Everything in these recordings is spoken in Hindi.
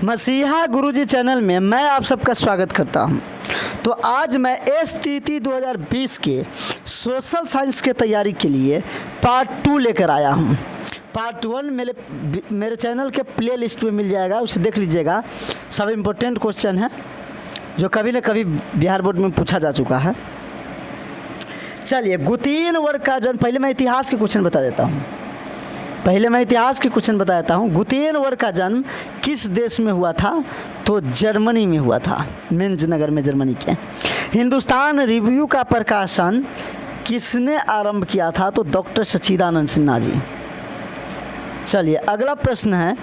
मसीहा गुरुजी चैनल में मैं आप सबका स्वागत करता हूं। तो आज मैं एसटीटी 2020 के सोशल साइंस के तैयारी के लिए पार्ट 2 लेकर आया हूं। पार्ट 1 मेरे चैनल के प्ले लिस्ट में मिल जाएगा, उसे देख लीजिएगा। सब इम्पोर्टेंट क्वेश्चन है जो कभी न कभी बिहार बोर्ड में पूछा जा चुका है। चलिए, गुतेनबर्ग का जन्म, पहले मैं इतिहास के क्वेश्चन बता देता हूँ। गुतेनबर्ग का जन्म किस देश में हुआ था? तो जर्मनी में हुआ था, मेंज नगर में, जर्मनी के। हिंदुस्तान रिव्यू का प्रकाशन किसने आरंभ किया था? तो डॉक्टर सच्चिदानंद सिन्हा जी। चलिए, अगला प्रश्न है,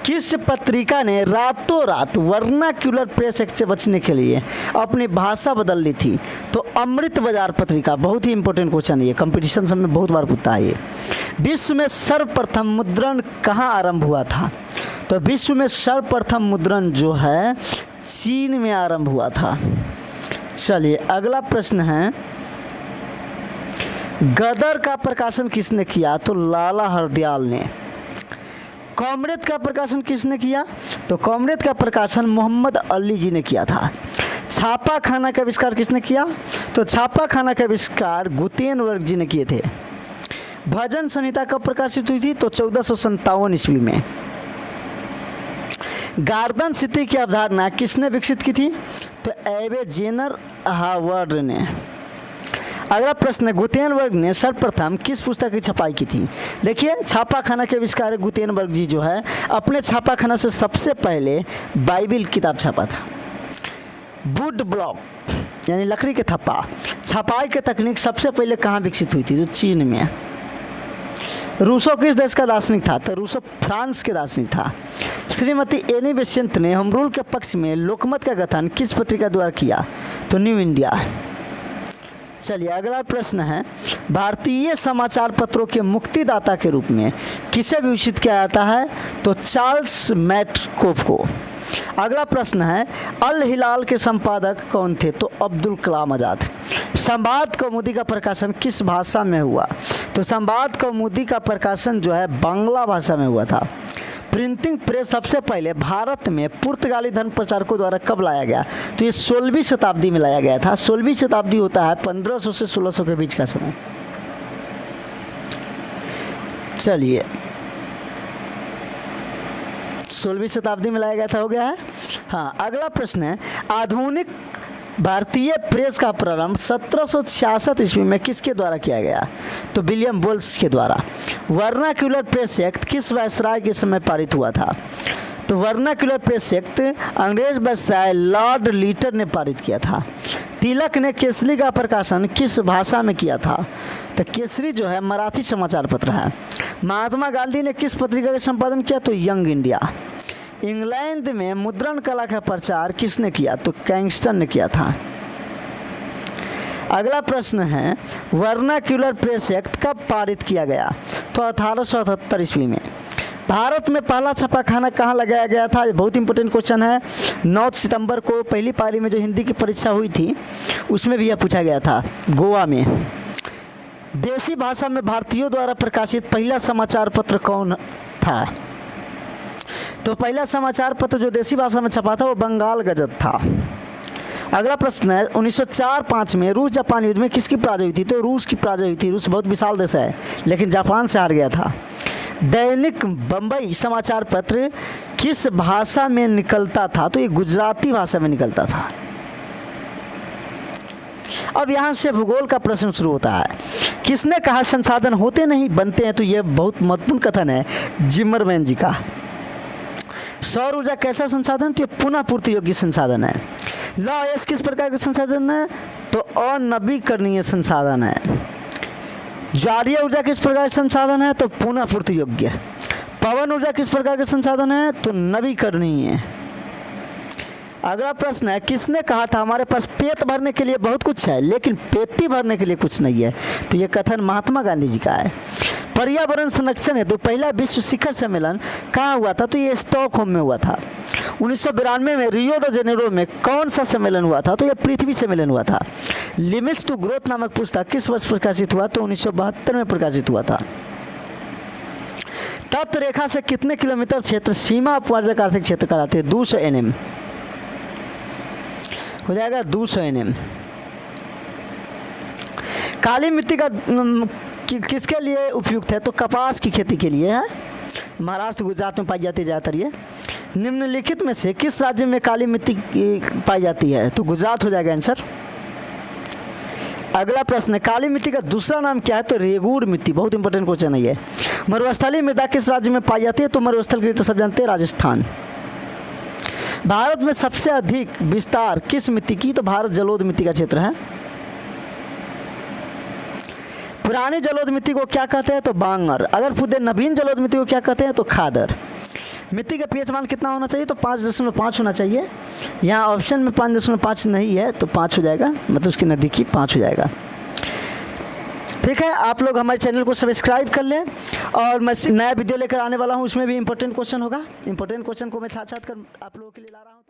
किस पत्रिका ने रातों रात वर्नाक्यूलर प्रेस एक्ट से बचने के लिए अपनी भाषा बदल ली थी? तो अमृत बाजार पत्रिका। बहुत ही इंपॉर्टेंट क्वेश्चन है ये, कंपटीशन सब में बहुत बार पूछता है ये। विश्व में सर्वप्रथम मुद्रण कहाँ आरंभ हुआ था? तो विश्व में सर्वप्रथम मुद्रण जो है चीन में आरंभ हुआ था। चलिए, अगला प्रश्न है, गदर का प्रकाशन किसने किया? तो लाला हरदयाल ने। कॉमरेड का प्रकाशन किसने किया? तो कॉमरेड का प्रकाशन मोहम्मद अली जी ने किया था। छापा खाना का आविष्कार किसने किया? तो छापा खाना का आविष्कार गुतेनबर्ग जी ने किए थे। भजन संहिता कब प्रकाशित हुई थी? तो 1457 ईस्वी में। गार्डन सिटी की अवधारणा किसने विकसित की थी? तो एबे जेनर हावर्ड ने। अगला प्रश्न है, गुतेनबर्ग ने सर्वप्रथम किस पुस्तक की छपाई की थी? देखिए, छापाखाना के आविष्कार गुतेनबर्ग जी जो है अपने छापाखाना से सबसे पहले बाइबिल किताब छापा था। वुड ब्लॉक यानी लकड़ी के थप्पा छपाई की तकनीक सबसे पहले कहाँ विकसित हुई थी? तो चीन में। रूसो किस देश का दार्शनिक था? तो रूसो फ्रांस के दार्शनिक था। श्रीमती एनी बेसेंट ने होम रूल के पक्ष में लोकमत का गठन किस पत्रिका द्वारा किया? तो न्यू इंडिया। चलिए, अगला प्रश्न है, भारतीय समाचार पत्रों के मुक्तिदाता के रूप में किसे विभूषित किया जाता है? तो चार्ल्स मैटकोफ को। अगला प्रश्न है, अल हिलाल के संपादक कौन थे? तो अब्दुल कलाम आज़ाद। संवाद कौमुदी का प्रकाशन किस भाषा में हुआ? तो संवाद कौमुदी का प्रकाशन जो है बांग्ला भाषा में हुआ था। प्रिंटिंग प्रेस सबसे पहले भारत में पुर्तगाली धर्म प्रचारकों द्वारा कब लाया गया? तो ये 16वीं शताब्दी में लाया गया था। 16वीं शताब्दी होता है 1500 से 1600 के बीच का समय। चलिए, 16वीं शताब्दी में लाया गया था, हो गया है। हाँ, अगला प्रश्न है, आधुनिक भारतीय प्रेस का प्रारंभ 1766 ईस्वी में किसके द्वारा किया गया? तो विलियम बोल्स के द्वारा। वर्नाक्यूलर प्रेस एक्ट किस वायसराय के समय पारित हुआ था? तो वर्नाक्यूलर प्रेस एक्ट अंग्रेज वायसराय लॉर्ड लीटर ने पारित किया था। तिलक ने केसरी का प्रकाशन किस भाषा में किया था? तो केसरी जो है मराठी समाचार पत्र है। महात्मा गांधी ने किस पत्रिका का संपादन किया? तो यंग इंडिया। इंग्लैंड में मुद्रण कला का प्रचार किसने किया? तो कैंगस्टन ने किया था। अगला प्रश्न है, वर्नाक्यूलर प्रेस एक्ट कब पारित किया गया? तो 1878 ईस्वी में। भारत में पहला छापाखाना कहाँ लगाया गया था? ये बहुत इंपॉर्टेंट क्वेश्चन है। 9 सितंबर को पहली पारी में जो हिंदी की परीक्षा हुई थी उसमें भी यह पूछा गया था, गोवा में। देसी भाषा में भारतीयों द्वारा प्रकाशित पहला समाचार पत्र कौन था? तो पहला समाचार पत्र जो देसी भाषा में छपा था वो बंगाल गजट था। अगला प्रश्न है, 1904-05 में रूस जापान युद्ध में किसकी पराजय हुई थी? तो रूस की पराजय हुई थी। रूस बहुत विशाल देश है लेकिन जापान से हार गया था। दैनिक बंबई समाचार पत्र किस भाषा में निकलता था? तो ये गुजराती भाषा में निकलता था। अब यहाँ से भूगोल का प्रश्न शुरू होता है। किसने कहा संसाधन होते नहीं बनते हैं? तो ये बहुत महत्वपूर्ण कथन है जिमरमैन जी का। सौर ऊर्जा कैसा संसाधन? तो पुनः पूर्ति योग्य संसाधन है। लौ एस किस प्रकार का संसाधन है? तो अनवीकरणीय संसाधन है। ज्वारीय ऊर्जा किस प्रकार का संसाधन है? तो पुनः पूर्ति योग्य। पवन ऊर्जा किस प्रकार का संसाधन है? तो नवीकरणीय। अगला प्रश्न है, किसने कहा था हमारे पास पेट भरने के लिए बहुत कुछ है लेकिन पेटी भरने के लिए कुछ नहीं है? तो ये कथन महात्मा गांधी जी का है। पर्यावरण संरक्षण हेतु पहला विश्व शिखर सम्मेलन कहाँ हुआ था? तो ये स्टॉकहोम में हुआ था। 1992 में रियो द जेनेरो में कौन सा सम्मेलन हुआ था? तो ये पृथ्वी सम्मेलन हुआ था। लिमिट्स टू ग्रोथ नामक पुस्तक किस वर्ष प्रकाशित हुआ? तो 1972 में प्रकाशित हुआ था। तप्त रेखा से कितने किलोमीटर क्षेत्र सीमा अपवर्जक आर्थिक क्षेत्र कहलाते हैं? 200 NM हो जाएगा, 200 NM। काली मिट्टी का किसके लिए उपयुक्त है? तो कपास की खेती के लिए है। महाराष्ट्र गुजरात में पाई जाती है ज़्यादातर ये। निम्नलिखित में से किस राज्य में काली मिट्टी पाई जाती है? तो गुजरात हो जाएगा आंसर। अगला प्रश्न है, काली मिट्टी का दूसरा नाम क्या है? तो रेगूर मिट्टी। बहुत इंपॉर्टेंट क्वेश्चन है ये। मरुस्थलीय मृदा किस राज्य में पाई जाती है? तो मरुस्थल के लिए तो सब जानते हैं, राजस्थान। भारत में सबसे अधिक विस्तार किस मिट्टी की? तो भारत जलोढ़ मिट्टी का क्षेत्र है। पुरानी जलोढ़ मिट्टी को क्या कहते हैं? तो बांगर। अगर पूछे नवीन जलोढ़ मिट्टी को क्या कहते हैं? तो खादर। मिट्टी का पीएच मान कितना होना चाहिए? तो 5.5 होना चाहिए। यहाँ ऑप्शन में 5.5 नहीं है तो 5 हो जाएगा, मतलब उसकी नज़दीकी 5 हो जाएगा। ठीक है, आप लोग हमारे चैनल को सब्सक्राइब कर लें और मैं नया वीडियो लेकर आने वाला हूँ, उसमें भी इंपॉर्टेंट क्वेश्चन होगा। इंपॉर्टेंट क्वेश्चन को मैं छाट कर आप लोगों के लिए ला रहा हूँ।